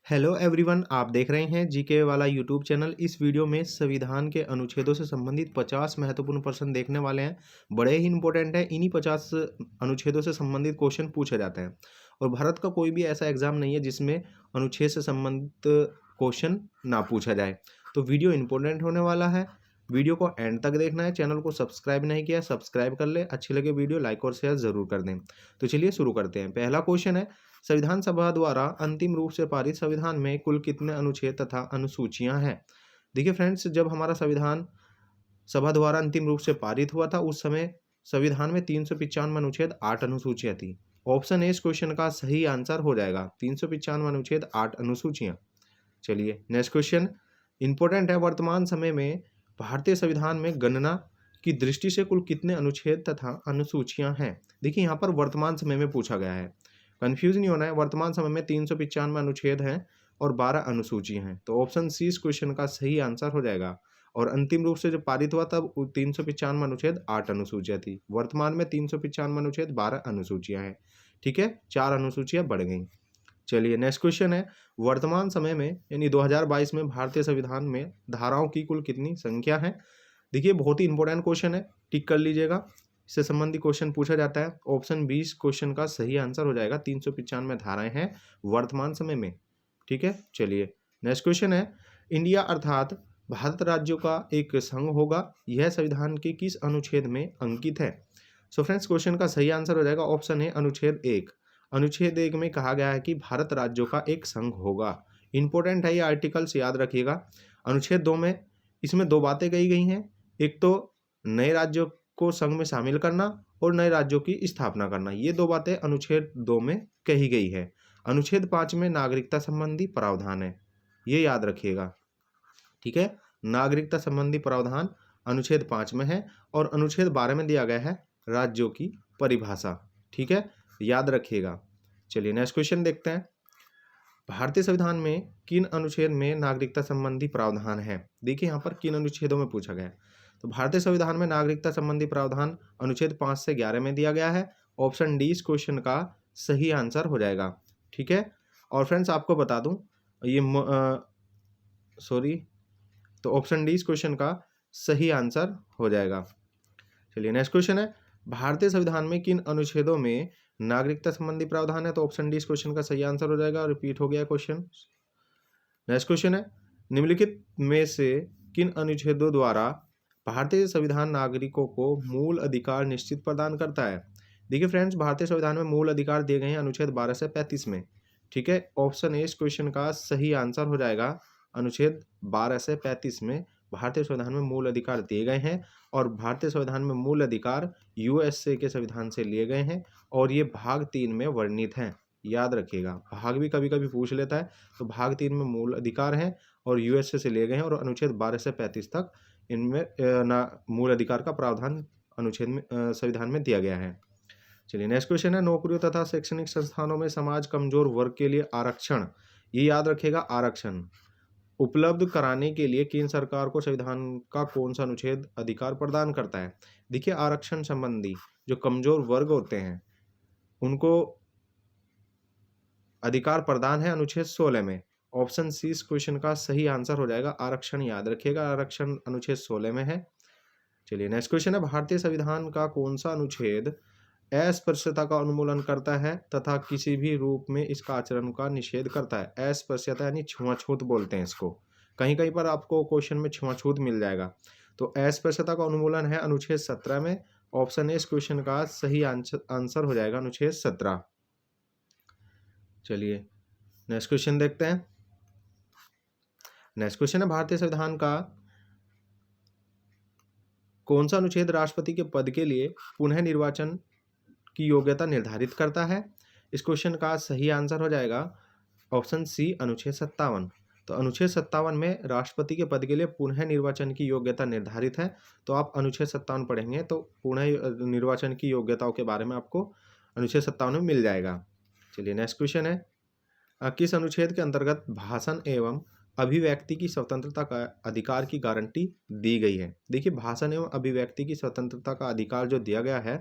Hello everyone, आप देख रहे हैं जीके वाला यूट्यूब चैनल। इस वीडियो में संविधान के अनुच्छेदों से संबंधित 50 महत्वपूर्ण प्रश्न देखने वाले हैं। बड़े ही इंपॉर्टेंट है। इन्हीं 50 अनुच्छेदों से संबंधित क्वेश्चन पूछे जाते हैं और भारत का कोई भी ऐसा एग्जाम नहीं है जिसमें अनुच्छेद से संबंधित क्वेश्चन ना पूछा जाए। तो वीडियो इंपॉर्टेंट होने वाला है। वीडियो को एंड तक देखना है। चैनल को सब्सक्राइब नहीं किया, सब्सक्राइब कर ले। अच्छी लगे वीडियो लाइक और शेयर जरूर कर दें। तो चलिए शुरू करते हैं। पहला क्वेश्चन है, संविधान सभा द्वारा अंतिम रूप से पारित संविधान में कुल कितने अनुच्छेद तथा अनुसूचियां हैं? देखिए फ्रेंड्स, जब हमारा संविधान सभा द्वारा अंतिम रूप से पारित हुआ था उस समय संविधान में 395 अनुच्छेद 8 अनुसूचियां थी। ऑप्शन ए इस क्वेश्चन का सही आंसर हो जाएगा। 395 अनुच्छेद 8 अनुसूचियां। चलिए नेक्स्ट क्वेश्चन इंपॉर्टेंट है। वर्तमान समय में भारतीय संविधान में गणना की दृष्टि से कुल कितने अनुच्छेद तथा अनुसूचियां हैं? देखिए यहाँ पर वर्तमान समय में पूछा गया है, कंफ्यूज नहीं होना है। वर्तमान समय में 395 अनुच्छेद हैं और 12 अनुसूची हैं। तो ऑप्शन सी इस क्वेश्चन का सही आंसर हो जाएगा। और अंतिम रूप से जब पारित हुआ तब 395 अनुच्छेद 8 अनुसूचियां थी। वर्तमान में 395 अनुच्छेद 12 अनुसूचियां हैं। ठीक है, 4 अनुसूचियां बढ़ गई। चलिए नेक्स्ट क्वेश्चन है, वर्तमान समय में यानी 2022 में भारतीय संविधान में धाराओं की कुल कितनी संख्या है? देखिए बहुत ही इंपॉर्टेंट क्वेश्चन है, टिक कर लीजिएगा। इससे संबंधित क्वेश्चन पूछा जाता है। ऑप्शन 20 क्वेश्चन का सही आंसर हो जाएगा। 395 धाराएं हैं वर्तमान समय में। ठीक है, चलिए नेक्स्ट क्वेश्चन है, इंडिया अर्थात भारत राज्यों का एक संघ होगा, यह संविधान के किस अनुच्छेद में अंकित है? सो फ्रेंड्स, क्वेश्चन का सही आंसर हो जाएगा ऑप्शन है अनुच्छेद 1। अनुच्छेद 1 में कहा गया है कि भारत राज्यों का एक संघ होगा। इंपॉर्टेंट है ये आर्टिकल्स, याद रखिएगा। अनुच्छेद 2 में इसमें दो बातें कही गई हैं। एक तो नए राज्यों को संघ में शामिल करना और नए राज्यों की स्थापना करना, ये दो बातें अनुच्छेद 2 में कही गई है। अनुच्छेद 5 में नागरिकता संबंधी प्रावधान है, ये याद रखिएगा। ठीक है, नागरिकता संबंधी प्रावधान अनुच्छेद 5 में है और अनुच्छेद 12 में दिया गया है राज्यों की परिभाषा। ठीक है, याद रखिएगा। चलिए नेक्स्ट क्वेश्चन देखते हैं, भारतीय संविधान में किन अनुच्छेद में नागरिकता संबंधी प्रावधान है? देखिए यहाँ पर किन अनुच्छेदों में पूछा गया है। तो भारतीय संविधान में नागरिकता संबंधी प्रावधान अनुच्छेद 5 से 11 में दिया गया है। ऑप्शन डी इस क्वेश्चन का सही आंसर हो जाएगा। ठीक है, और फ्रेंड्स आपको बता दूं ये तो ऑप्शन डी इस क्वेश्चन का सही आंसर हो जाएगा। चलिए नेक्स्ट क्वेश्चन है, भारतीय संविधान में किन अनुच्छेदों में नागरिकता संबंधी प्रावधान है? तो ऑप्शन डी इस क्वेश्चन का सही आंसर हो जाएगा। रिपीट हो गया क्वेश्चन। नेक्स्ट क्वेश्चन है, निम्नलिखित में से किन अनुच्छेदों द्वारा भारतीय संविधान नागरिकों को मूल अधिकार निश्चित प्रदान करता है? देखिए फ्रेंड्स, भारतीय संविधान में मूल अधिकार दिए गए हैं अनुच्छेद 12 से 35 में। ठीक है, ऑप्शन ए इस क्वेश्चन का सही आंसर हो जाएगा। अनुच्छेद 12 से 35 में भारतीय संविधान में मूल अधिकार दिए गए हैं और भारतीय संविधान में मूल अधिकार यूएसए के संविधान से लिए गए हैं और ये भाग 3 में वर्णित हैं। याद रखिएगा, भाग भी कभी कभी पूछ लेता है। तो भाग 3 में मूल अधिकार हैं और यूएसए से लिए गए हैं और अनुच्छेद 12 से 35 तक इनमें मूल अधिकार का प्रावधान अनुच्छेद में संविधान में दिया गया है। चलिए नेक्स्ट क्वेश्चन है, नौकरियों तथा शैक्षणिक संस्थानों में समाज कमजोर वर्ग के लिए आरक्षण, ये याद रखिएगा, आरक्षण उपलब्ध कराने के लिए केंद्र सरकार को संविधान का कौन सा अनुच्छेद अधिकार प्रदान करता है? देखिए आरक्षण संबंधी जो कमजोर वर्ग होते हैं उनको अधिकार प्रदान है अनुच्छेद 16 में। ऑप्शन सी इस क्वेश्चन का सही आंसर हो जाएगा। आरक्षण याद रखिएगा, आरक्षण अनुच्छेद 16 में है। चलिए नेक्स्ट क्वेश्चन है, भारतीय संविधान का कौन सा अनुच्छेद अस्पृश्यता का उन्मूलन करता है तथा किसी भी रूप में इसका आचरण का निषेध करता है? अस्पृश्यता यानी छुआछूत बोलते हैं इसको। कहीं कहीं पर आपको क्वेश्चन में छुआछूत मिल जाएगा। तो अस्पृश्यता का उन्मूलन है अनुच्छेद 17 में। ऑप्शन ए इस क्वेश्चन का सही आंसर हो जाएगा, अनुच्छेद 17। चलिए नेक्स्ट क्वेश्चन देखते हैं। नेक्स्ट क्वेश्चन है, भारतीय संविधान का कौन सा अनुच्छेद राष्ट्रपति के पद के लिए पुनः निर्वाचन की योग्यता निर्धारित करता है? इस क्वेश्चन का सही आंसर हो जाएगा ऑप्शन सी अनुच्छेद 57। तो अनुच्छेद 57 में राष्ट्रपति के पद के लिए पुनः निर्वाचन की योग्यता निर्धारित है। तो आप अनुच्छेद 57 पढ़ेंगे तो पुनः निर्वाचन की योग्यताओं के बारे में आपको अनुच्छेद 57 में मिल जाएगा। चलिए नेक्स्ट क्वेश्चन है, किस अनुच्छेद के अंतर्गत भाषण एवं अभिव्यक्ति की स्वतंत्रता का अधिकार की गारंटी दी गई है? देखिए भाषण एवं अभिव्यक्ति की स्वतंत्रता का अधिकार जो दिया गया है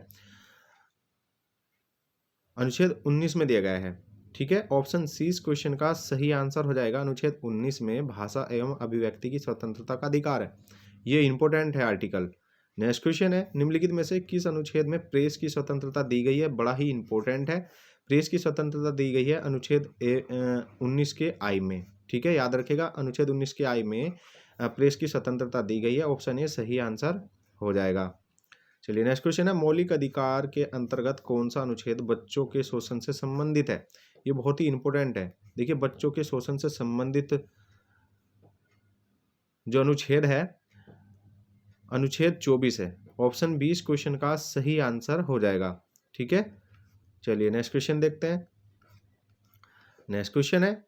अनुच्छेद 19 में दिया गया है। ठीक है, ऑप्शन सी इस क्वेश्चन का सही आंसर हो जाएगा। अनुच्छेद 19 में भाषा एवं अभिव्यक्ति की स्वतंत्रता का अधिकार है। ये इंपॉर्टेंट है आर्टिकल। नेक्स्ट क्वेश्चन है, निम्नलिखित में से किस अनुच्छेद में प्रेस की स्वतंत्रता दी गई है? बड़ा ही इंपॉर्टेंट है। प्रेस की स्वतंत्रता दी गई है अनुच्छेद 19 के आई में। ठीक है, याद रखेगा, अनुच्छेद 19 के आई में प्रेस की स्वतंत्रता दी गई है। ऑप्शन ए सही आंसर हो जाएगा। चलिए नेक्स्ट क्वेश्चन है, मौलिक अधिकार के अंतर्गत कौन सा अनुच्छेद बच्चों के शोषण से संबंधित है? ये बहुत ही इंपॉर्टेंट है। देखिए, बच्चों के शोषण से संबंधित जो अनुच्छेद है, अनुच्छेद 24 है। ऑप्शन 20 क्वेश्चन का सही आंसर हो जाएगा। ठीक है, चलिए नेक्स्ट क्वेश्चन देखते हैं। नेक्स्ट क्वेश्चन है,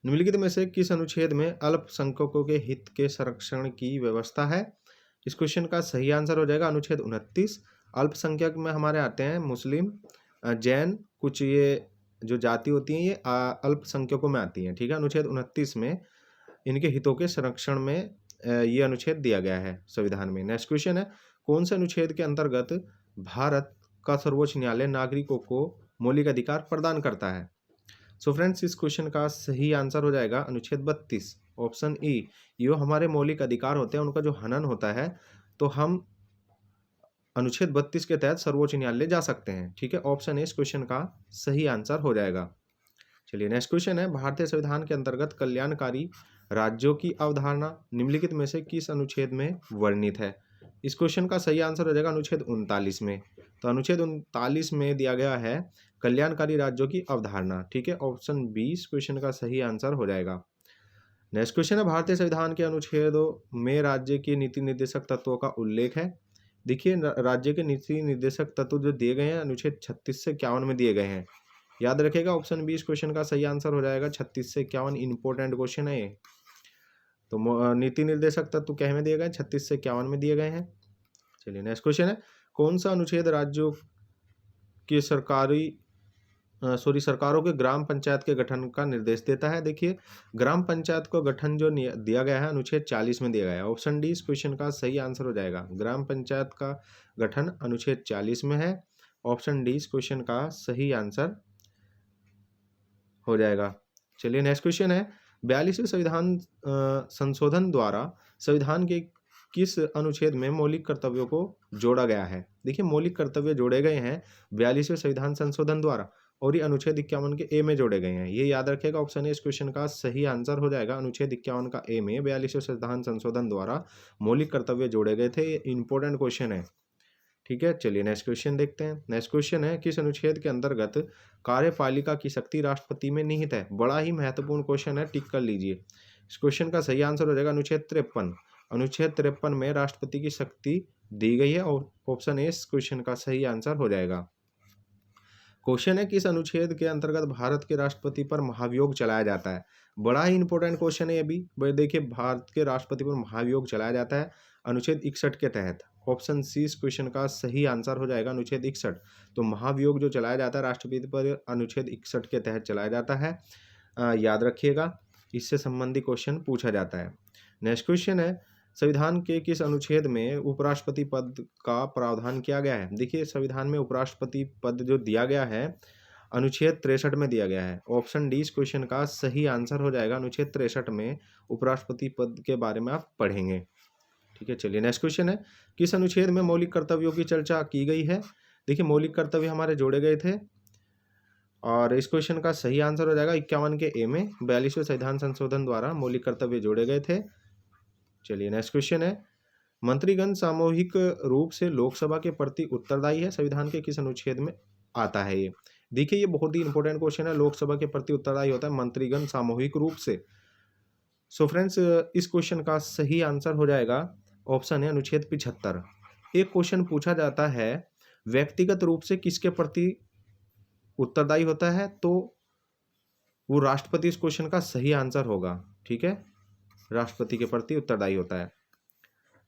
निम्नलिखित में से किस अनुच्छेद में अल्पसंख्यकों के हित के संरक्षण की व्यवस्था है? इस क्वेश्चन का सही आंसर हो जाएगा अनुच्छेद 29। अल्पसंख्यक में हमारे आते हैं मुस्लिम, जैन, कुछ ये जो जाति होती हैं ये अल्पसंख्यकों में आती हैं। ठीक है, अनुच्छेद 29 में इनके हितों के संरक्षण में ये अनुच्छेद दिया गया है संविधान में। नेक्स्ट क्वेश्चन है, कौन से अनुच्छेद के अंतर्गत भारत का सर्वोच्च न्यायालय नागरिकों को मौलिक अधिकार प्रदान करता है? सो फ्रेंड्स, इस क्वेश्चन का सही आंसर हो जाएगा अनुच्छेद 32, ऑप्शन ई। ये हमारे मौलिक अधिकार होते हैं, उनका जो हनन होता है तो हम अनुच्छेद 32 के तहत सर्वोच्च न्यायालय जा सकते हैं। ठीक है, ऑप्शन ए इस क्वेश्चन का सही आंसर हो जाएगा। चलिए नेक्स्ट क्वेश्चन है, भारतीय संविधान के अंतर्गत कल्याणकारी राज्यों की अवधारणा निम्नलिखित में से किस अनुच्छेद में वर्णित है? इस क्वेश्चन का सही आंसर हो जाएगा अनुच्छेद 39 में। तो अनुच्छेद 39 में दिया गया है कल्याणकारी राज्यों की अवधारणा। ठीक है, ऑप्शन 20 क्वेश्चन का सही आंसर हो जाएगा। नेक्स्ट क्वेश्चन है, भारतीय संविधान के अनुच्छेदों में राज्य के नीति निर्देशक तत्वों का उल्लेख है। देखिए, राज्य के नीति निर्देशक तत्व जो दिए गए हैं अनुच्छेद 36 से 51 में दिए गए हैं। याद रखेगा, ऑप्शन 20 क्वेश्चन का सही आंसर हो जाएगा। 36 से 51 इंपॉर्टेंट क्वेश्चन है ये। तो नीति निर्देशक तत्व क्या में दिए गए? 36 से 51 में दिए गए हैं। चलिए नेक्स्ट क्वेश्चन है, कौन सा अनुच्छेद राज्यों के सरकारों के ग्राम पंचायत के गठन का निर्देश देता है? देखिए, ग्राम पंचायत को गठन जो दिया गया है अनुच्छेद 40 में दिया गया है। ऑप्शन डी इस क्वेश्चन का सही आंसर हो जाएगा। ग्राम पंचायत का गठन अनुच्छेद 40 में है। ऑप्शन डी इस क्वेश्चन का सही आंसर हो जाएगा। चलिए नेक्स्ट क्वेश्चन है, 42वें संविधान संशोधन द्वारा संविधान के किस अनुच्छेद में मौलिक कर्तव्यों को जोड़ा गया है? देखिए, मौलिक कर्तव्य जोड़े गए हैं 42वें संविधान संशोधन द्वारा, और ये अनुच्छेद 51 के ए में जोड़े गए हैं। ये याद रखेगा, ऑप्शन ए इस क्वेश्चन का सही आंसर हो जाएगा। अनुच्छेद 51 का ए में 42वें संविधान संशोधन द्वारा मौलिक कर्तव्य जोड़े गए थे। ये इंपॉर्टेंट क्वेश्चन है। ठीक है, चलिए नेक्स्ट क्वेश्चन देखते हैं। नेक्स्ट क्वेश्चन है, किस अनुच्छेद के अंतर्गत कार्यपालिका की शक्ति राष्ट्रपति में निहित है? बड़ा ही महत्वपूर्ण क्वेश्चन है, टिक कर लीजिए। इस क्वेश्चन का सही आंसर हो जाएगा अनुच्छेद 53। अनुच्छेद 53 में राष्ट्रपति की शक्ति दी गई है, और ऑप्शन ए इस क्वेश्चन का सही आंसर हो जाएगा। क्वेश्चन है, किस अनुच्छेद के अंतर्गत भारत के राष्ट्रपति पर महाभियोग चलाया जाता है? बड़ा ही इंपॉर्टेंट क्वेश्चन है ये भी। देखिए, भारत के राष्ट्रपति पर महाभियोग चलाया जाता है अनुच्छेद 61 के तहत। ऑप्शन सी इस क्वेश्चन का सही आंसर हो जाएगा, अनुच्छेद 61। तो महाभियोग जो चलाया जाता है राष्ट्रपति पर अनुच्छेद 61 के तहत चलाया जाता है। याद रखिएगा, इससे संबंधित क्वेश्चन पूछा जाता है। नेक्स्ट क्वेश्चन है, संविधान के किस अनुच्छेद में उपराष्ट्रपति पद का प्रावधान किया गया है? देखिए, संविधान में उपराष्ट्रपति पद जो दिया गया है अनुच्छेद 63 में दिया गया है। ऑप्शन डी इस क्वेश्चन का सही आंसर हो जाएगा। अनुच्छेद 63 में उपराष्ट्रपति पद के बारे में आप पढ़ेंगे। ठीक है, चलिए नेक्स्ट क्वेश्चन है, किस अनुच्छेद में मौलिक कर्तव्यों की चर्चा की गई है? देखिए, मौलिक कर्तव्य हमारे जोड़े गए थे, और इस क्वेश्चन का सही आंसर हो जाएगा 51 के ए में 42वें संविधान संशोधन द्वारा मौलिक कर्तव्य जोड़े गए थे। चलिए नेक्स्ट क्वेश्चन है, मंत्रीगण सामूहिक रूप से लोकसभा के प्रति उत्तरदायी है? संविधान के किस अनुच्छेद में आता है ये? देखिए, ये बहुत ही इंपॉर्टेंट क्वेश्चन है। लोकसभा के प्रति उत्तरदायी होता है मंत्रीगण सामूहिक रूप से। सो फ्रेंड्स, इस क्वेश्चन का सही आंसर हो जाएगा, ऑप्शन है अनुच्छेद 75। एक क्वेश्चन पूछा जाता है, व्यक्तिगत रूप से किसके प्रति उत्तरदायी होता है? तो वो राष्ट्रपति इस क्वेश्चन का सही आंसर होगा। ठीक है, राष्ट्रपति के प्रति उत्तरदायी होता है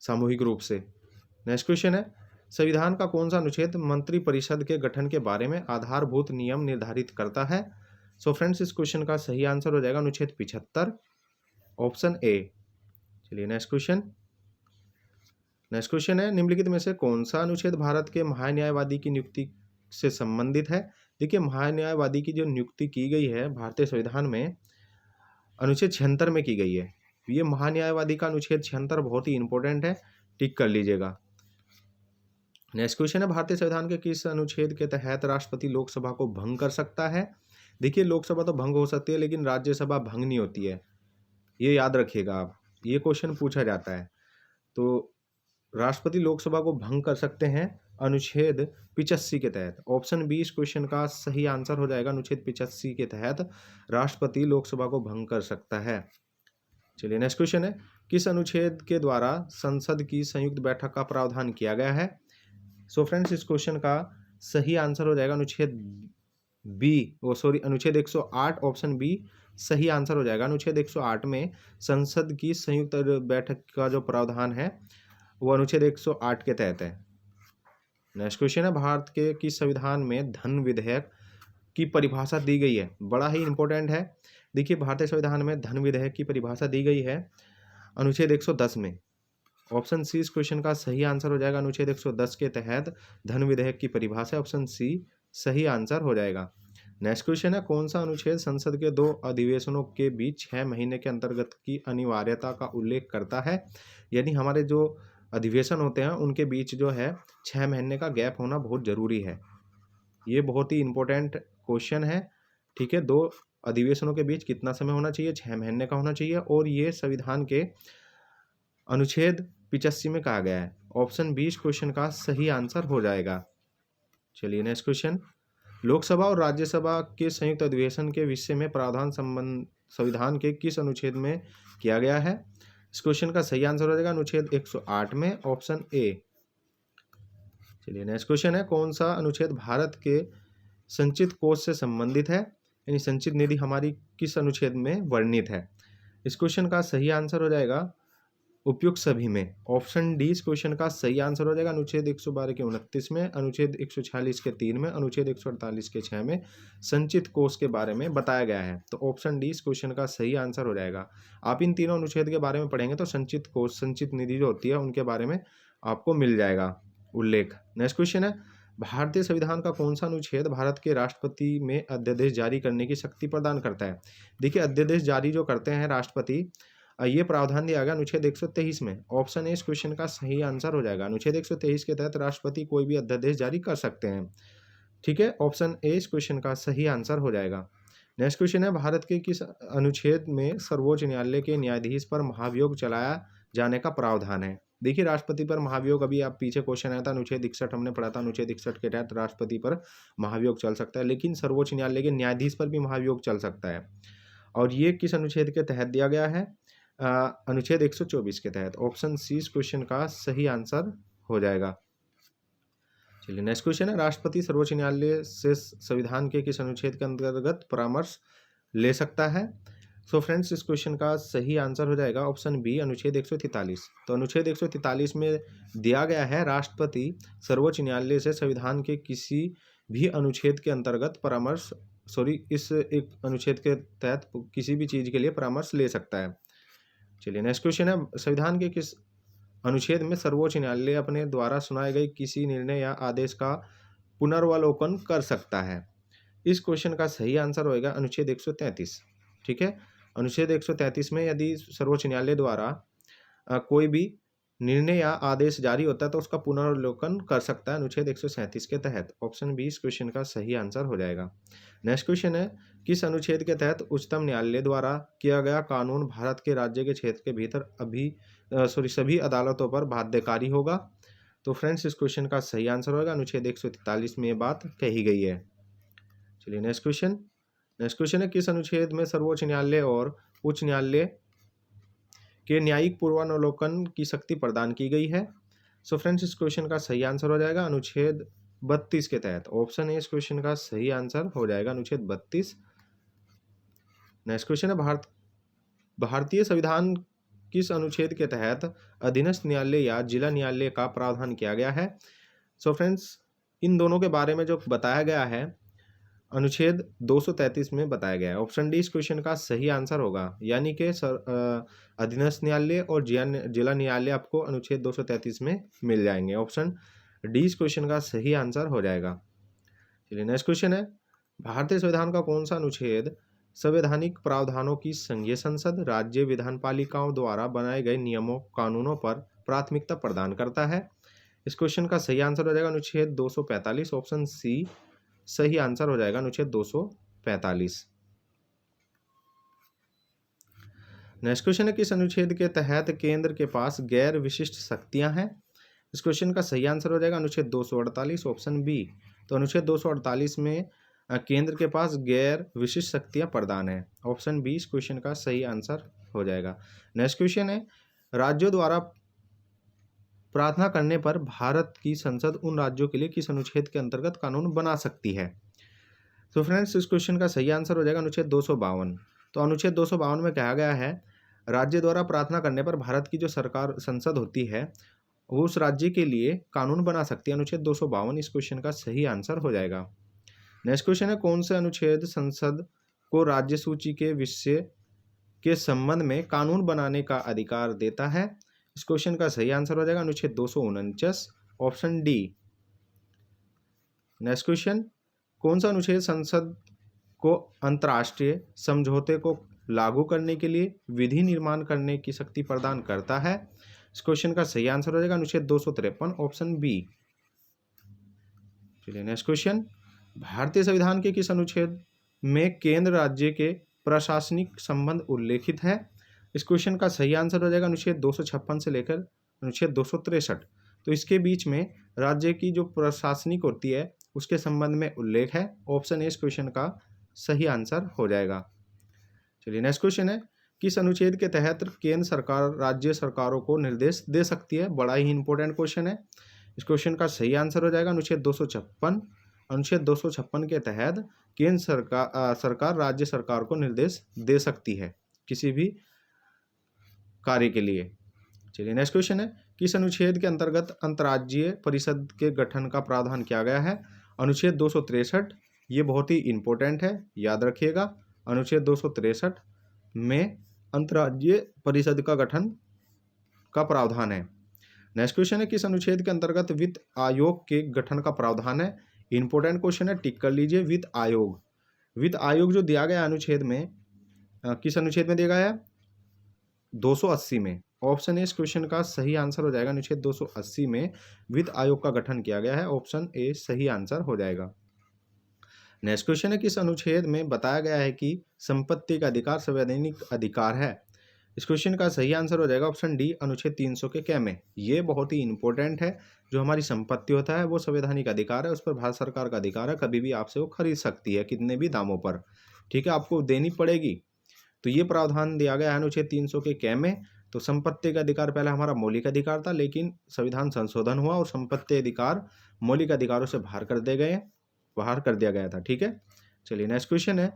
सामूहिक रूप से। नेक्स्ट क्वेश्चन है, संविधान का कौन सा अनुच्छेद मंत्रिपरिषद के गठन के बारे में आधारभूत नियम निर्धारित करता है? सो फ्रेंड्स, इस क्वेश्चन का सही आंसर हो जाएगा अनुच्छेद 75, ऑप्शन ए। चलिए नेक्स्ट क्वेश्चन। नेक्स्ट क्वेश्चन है, निम्नलिखित में से कौन सा अनुच्छेद भारत के महान्यायवादी की नियुक्ति से संबंधित है? देखिए महान्यायवादी की जो नियुक्ति की गई है भारतीय संविधान में अनुच्छेद 76 में की गई है। ये महान्यायवादी का अनुच्छेद 76 बहुत ही इंपॉर्टेंट है, टिक कर लीजिएगा। नेक्स्ट क्वेश्चन है, भारतीय संविधान के किस अनुच्छेद के तहत राष्ट्रपति लोकसभा को भंग कर सकता है? देखिए लोकसभा तो भंग हो सकती है लेकिन राज्यसभा भंग नहीं होती है, ये याद रखिएगा आप, ये क्वेश्चन पूछा जाता है। तो राष्ट्रपति लोकसभा को भंग कर सकते हैं अनुच्छेद 85 के तहत। ऑप्शन बी इस क्वेश्चन का सही आंसर हो जाएगा। अनुच्छेद 85 के तहत राष्ट्रपति लोकसभा को भंग कर सकता है। चलिए नेक्स्ट क्वेश्चन है, किस अनुच्छेद के द्वारा संसद की संयुक्त बैठक का प्रावधान किया गया है? सो फ्रेंड्स इस क्वेश्चन का सही आंसर हो जाएगा अनुच्छेद 108। ऑप्शन बी सही आंसर हो जाएगा। अनुच्छेद 108 में संसद की संयुक्त बैठक का जो प्रावधान है वो अनुच्छेद 108 के तहत है। नेक्स्ट क्वेश्चन है, भारत के किस संविधान में धन विधेयक की परिभाषा दी गई है? बड़ा ही इंपॉर्टेंट है। देखिए भारतीय संविधान में धन विधेयक की परिभाषा दी गई है अनुच्छेद 110 में। ऑप्शन सी इस क्वेश्चन का सही आंसर हो जाएगा। अनुच्छेद 110 के तहत धन विधेयक की परिभाषा, ऑप्शन सी सही आंसर हो जाएगा। नेक्स्ट क्वेश्चन है, कौन सा अनुच्छेद संसद के 2 अधिवेशनों के बीच 6 महीने के अंतर्गत की अनिवार्यता का उल्लेख करता है? यानी हमारे जो अधिवेशन होते हैं उनके बीच जो है 6 महीने का गैप होना बहुत ज़रूरी है। ये बहुत ही इंपॉर्टेंट क्वेश्चन है, ठीक है। 2 अधिवेशनों के बीच कितना समय होना चाहिए? 6 महीने का होना चाहिए और ये संविधान के अनुच्छेद 85 में कहा गया है। ऑप्शन बी इस क्वेश्चन का सही आंसर हो जाएगा। चलिए नेक्स्ट क्वेश्चन, लोकसभा और राज्यसभा के संयुक्त अधिवेशन के विषय में प्रावधान संबंध संविधान के किस अनुच्छेद में किया गया है? इस क्वेश्चन का सही आंसर हो जाएगा अनुच्छेद 108 में, ऑप्शन ए। चलिए नेक्स्ट क्वेश्चन है, कौन सा अनुच्छेद भारत के संचित कोष से संबंधित है? यानी संचित निधि हमारी किस अनुच्छेद में वर्णित है? इस क्वेश्चन का सही आंसर हो जाएगा उपयुक्त सभी में, ऑप्शन डी इस क्वेश्चन का सही आंसर हो जाएगा। अनुच्छेद 112 के 29 में, अनुच्छेद 146 के 3 में, अनुच्छेद 148 के 6 में संचित कोष के बारे में बताया गया है। तो ऑप्शन डी इस क्वेश्चन का सही आंसर हो जाएगा। आप इन तीनों अनुच्छेद के बारे में पढ़ेंगे तो संचित कोष, संचित निधि जो होती है उनके बारे में आपको मिल जाएगा उल्लेख। नेक्स्ट क्वेश्चन है, भारतीय संविधान का कौन सा अनुच्छेद भारत के राष्ट्रपति में अध्यादेश जारी करने की शक्ति प्रदान करता है? देखिए अध्यादेश जारी जो करते हैं राष्ट्रपति, ये प्रावधान दिया गया अनुच्छेद 123 में। ऑप्शन ए इस क्वेश्चन का सही आंसर हो जाएगा। अनुच्छेद 123 के तहत राष्ट्रपति कोई भी अध्यादेश जारी कर सकते हैं, ठीक है। ऑप्शन ए इस क्वेश्चन का सही आंसर हो जाएगा। नेक्स्ट क्वेश्चन है, भारत के किस अनुच्छेद में सर्वोच्च न्यायालय के न्यायाधीश पर महाभियोग चलाया जाने का प्रावधान है? देखिए राष्ट्रपति पर महाभियोग, अभी आप पीछे क्वेश्चन आया था अनुच्छेद 61 हमने पढ़ा था, अनुच्छेद 61 के तहत राष्ट्रपति पर महाभियोग चल सकता है, लेकिन सर्वोच्च न्यायालय के न्यायाधीश पर भी महाभियोग चल सकता है। और ये किस अनुच्छेद के तहत दिया गया है? अनुच्छेद 124 के तहत। ऑप्शन सी इस क्वेश्चन का सही आंसर हो जाएगा। चलिए नेक्स्ट क्वेश्चन है, राष्ट्रपति सर्वोच्च न्यायालय से संविधान के किस अनुच्छेद के अंतर्गत परामर्श ले सकता है? सो फ्रेंड्स इस क्वेश्चन का सही आंसर हो जाएगा ऑप्शन बी अनुच्छेद 143। तो अनुच्छेद 143 में दिया गया है राष्ट्रपति सर्वोच्च न्यायालय से संविधान के किसी भी अनुच्छेद के अंतर्गत परामर्श, इस एक अनुच्छेद के तहत किसी भी चीज़ के लिए परामर्श ले सकता है। चलिए नेक्स्ट क्वेश्चन है, संविधान के किस अनुच्छेद में सर्वोच्च न्यायालय अपने द्वारा सुनाए गए किसी निर्णय या आदेश का पुनर्वलोकन कर सकता है? इस क्वेश्चन का सही आंसर होएगा अनुच्छेद 133, ठीक है। अनुच्छेद 133 में यदि सर्वोच्च न्यायालय द्वारा कोई भी निर्णय या आदेश जारी होता है तो उसका पुनर्वलोकन कर सकता है अनुच्छेद 137 के तहत। ऑप्शन बी इस क्वेश्चन का सही आंसर हो जाएगा। नेक्स्ट क्वेश्चन है, किस अनुच्छेद के तहत उच्चतम न्यायालय द्वारा किया गया कानून भारत के राज्य के क्षेत्र के भीतर सभी अदालतों पर बाध्यकारी होगा? तो फ्रेंड्स इस क्वेश्चन का सही आंसर होगा अनुच्छेद 143 में ये बात कही गई है। चलिए नेक्स्ट क्वेश्चन है, किस अनुच्छेद में सर्वोच्च न्यायालय और उच्च न्यायालय के न्यायिक पूर्वावलोकन की शक्ति प्रदान की गई है? सो फ्रेंड्स इस क्वेश्चन का सही आंसर हो जाएगा अनुच्छेद 32 के तहत। ऑप्शन ए इस क्वेश्चन का सही आंसर हो जाएगा अनुच्छेद 32। नेक्स्ट क्वेश्चन है, भारतीय संविधान किस अनुच्छेद के तहत अधीनस्थ न्यायालय या जिला न्यायालय का प्रावधान किया गया है? सो फ्रेंड्स इन दोनों के बारे में जो बताया गया है अनुच्छेद 233 में बताया गया है। ऑप्शन डी इस क्वेश्चन का सही आंसर होगा, यानी कि अधीनस्थ न्यायालय और जिला न्यायालय आपको अनुच्छेद 233 में मिल जाएंगे। ऑप्शन डी इस क्वेश्चन का सही आंसर हो जाएगा। चलिए नेक्स्ट क्वेश्चन है, भारतीय संविधान का कौन सा अनुच्छेद संवैधानिक प्रावधानों की संघीय संसद, राज्य विधानपालिकाओं द्वारा बनाए गए नियमों कानूनों पर प्राथमिकता प्रदान करता है? इस क्वेश्चन का सही आंसर हो जाएगा अनुच्छेद 245, ऑप्शन सी सही आंसर हो जाएगा अनुच्छेद 245। नेक्स्ट क्वेश्चन है, किस अनुच्छेद के तहत केंद्र के पास गैर विशिष्ट शक्तियां हैं? इस क्वेश्चन का सही आंसर हो जाएगा अनुच्छेद 248, ऑप्शन बी। तो अनुच्छेद 248 में केंद्र के पास गैर विशिष्ट शक्तियां प्रदान है, ऑप्शन बी इस क्वेश्चन का सही आंसर हो जाएगा। नेक्स्ट क्वेश्चन है, राज्यों द्वारा प्रार्थना करने पर भारत की संसद उन राज्यों के लिए किस अनुच्छेद के अंतर्गत कानून बना सकती है? तो फ्रेंड्स इस क्वेश्चन का सही आंसर हो जाएगा अनुच्छेद 252। तो अनुच्छेद 252 में कहा गया है, राज्य द्वारा प्रार्थना करने पर भारत की जो सरकार संसद होती है वो उस राज्य के लिए कानून बना सकती है, अनुच्छेद 252 इस क्वेश्चन का सही आंसर हो जाएगा। नेक्स्ट क्वेश्चन है, कौन से अनुच्छेद संसद को राज्य सूची के विषय के संबंध में कानून बनाने का अधिकार देता है? इस क्वेश्चन का सही आंसर हो जाएगा अनुच्छेद 249, ऑप्शन डी। नेक्स्ट क्वेश्चन, कौन सा अनुच्छेद संसद को अंतर्राष्ट्रीय समझौते को लागू करने के लिए विधि निर्माण करने की शक्ति प्रदान करता है? इस क्वेश्चन का सही आंसर हो जाएगा अनुच्छेद 253, ऑप्शन बी। चलिए नेक्स्ट क्वेश्चन, भारतीय संविधान के किस अनुच्छेद में केंद्र राज्य के प्रशासनिक संबंध उल्लेखित है? इस क्वेश्चन का सही आंसर हो जाएगा अनुच्छेद 256 से लेकर अनुच्छेद 263। तो इसके बीच में राज्य की जो प्रशासनिक होती है उसके संबंध में उल्लेख है, ऑप्शन ए इस क्वेश्चन का सही आंसर हो जाएगा। चलिए नेक्स्ट क्वेश्चन है, किस अनुच्छेद के तहत केंद्र सरकार राज्य सरकारों को निर्देश दे सकती है? बड़ा ही इंपॉर्टेंट क्वेश्चन है। इस क्वेश्चन का सही आंसर हो जाएगा अनुच्छेद 256। अनुच्छेद 256 के तहत केंद्र सरकार राज्य सरकार को निर्देश दे सकती है किसी भी कार्य के लिए। चलिए नेक्स्ट क्वेश्चन है, किस अनुच्छेद के अंतर्गत अंतर्राज्यीय परिषद के गठन का प्रावधान किया गया है? अनुच्छेद 263, ये बहुत ही इंपॉर्टेंट है, याद रखिएगा। अनुच्छेद 263 में अंतर्राज्यीय परिषद का गठन का प्रावधान है। नेक्स्ट क्वेश्चन है, किस अनुच्छेद के अंतर्गत वित्त आयोग के गठन का प्रावधान है? इंपॉर्टेंट क्वेश्चन है, टिक कर लीजिए। वित्त आयोग, वित्त आयोग जो दिया गया अनुच्छेद में, किस अनुच्छेद में दिया गया है? 280 में, ऑप्शन ए इस क्वेश्चन का सही आंसर हो जाएगा। अनुच्छेद 280 में वित्त आयोग का गठन किया गया है, ऑप्शन ए सही आंसर हो जाएगा। नेक्स्ट क्वेश्चन है, किस अनुच्छेद में बताया गया है कि संपत्ति का अधिकार संवैधानिक अधिकार है? इस क्वेश्चन का सही आंसर हो जाएगा ऑप्शन डी, अनुच्छेद 300 के क में। ये बहुत ही इंपॉर्टेंट है, जो हमारी संपत्ति होता है वो संवैधानिक अधिकार है, उस पर भारत सरकार का अधिकार है, कभी भी आपसे वो खरीद सकती है कितने भी दामों पर, ठीक है, आपको देनी पड़ेगी। तो ये प्रावधान दिया गया है अनुच्छेद 300 के क में। तो संपत्ति का अधिकार पहले हमारा मौलिक अधिकार था, लेकिन संविधान संशोधन हुआ और संपत्ति अधिकार मौलिक अधिकारों से बाहर कर दिया गया था, ठीक है। चलिए नेक्स्ट क्वेश्चन है,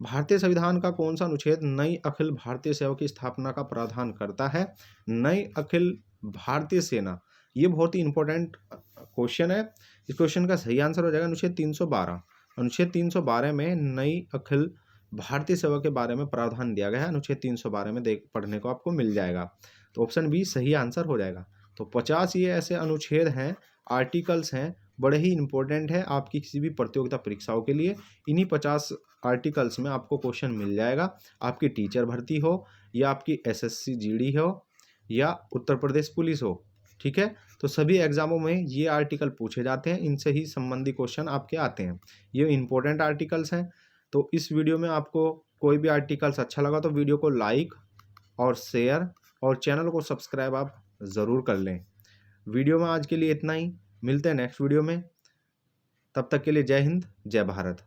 भारतीय संविधान का कौन सा अनुच्छेद नई अखिल भारतीय सेना की स्थापना का प्रावधान करता है? नई अखिल भारतीय सेना, ये बहुत ही इंपॉर्टेंट क्वेश्चन है। इस क्वेश्चन का सही आंसर हो जाएगा अनुच्छेद 312। अनुच्छेद 312 में नई अखिल भारतीय सेवा के बारे में प्रावधान दिया गया है, अनुच्छेद 312 में पढ़ने को आपको मिल जाएगा। तो ऑप्शन बी सही आंसर हो जाएगा। तो 50 ये ऐसे अनुच्छेद हैं, आर्टिकल्स हैं, बड़े ही इंपॉर्टेंट है आपकी किसी भी प्रतियोगिता परीक्षाओं के लिए। इन्हीं 50 आर्टिकल्स में आपको क्वेश्चन मिल जाएगा, आपकी टीचर भर्ती हो या आपकी एसएससी जीडी हो या उत्तर प्रदेश पुलिस हो, ठीक है। तो सभी एग्जामों में ये आर्टिकल पूछे जाते हैं, इनसे ही संबंधी क्वेश्चन आपके आते हैं। ये इंपॉर्टेंट आर्टिकल्स हैं। तो इस वीडियो में आपको कोई भी आर्टिकल्स अच्छा लगा तो वीडियो को लाइक और शेयर और चैनल को सब्सक्राइब आप ज़रूर कर लें। वीडियो में आज के लिए इतना ही, मिलते हैं नेक्स्ट वीडियो में, तब तक के लिए जय हिंद जय भारत।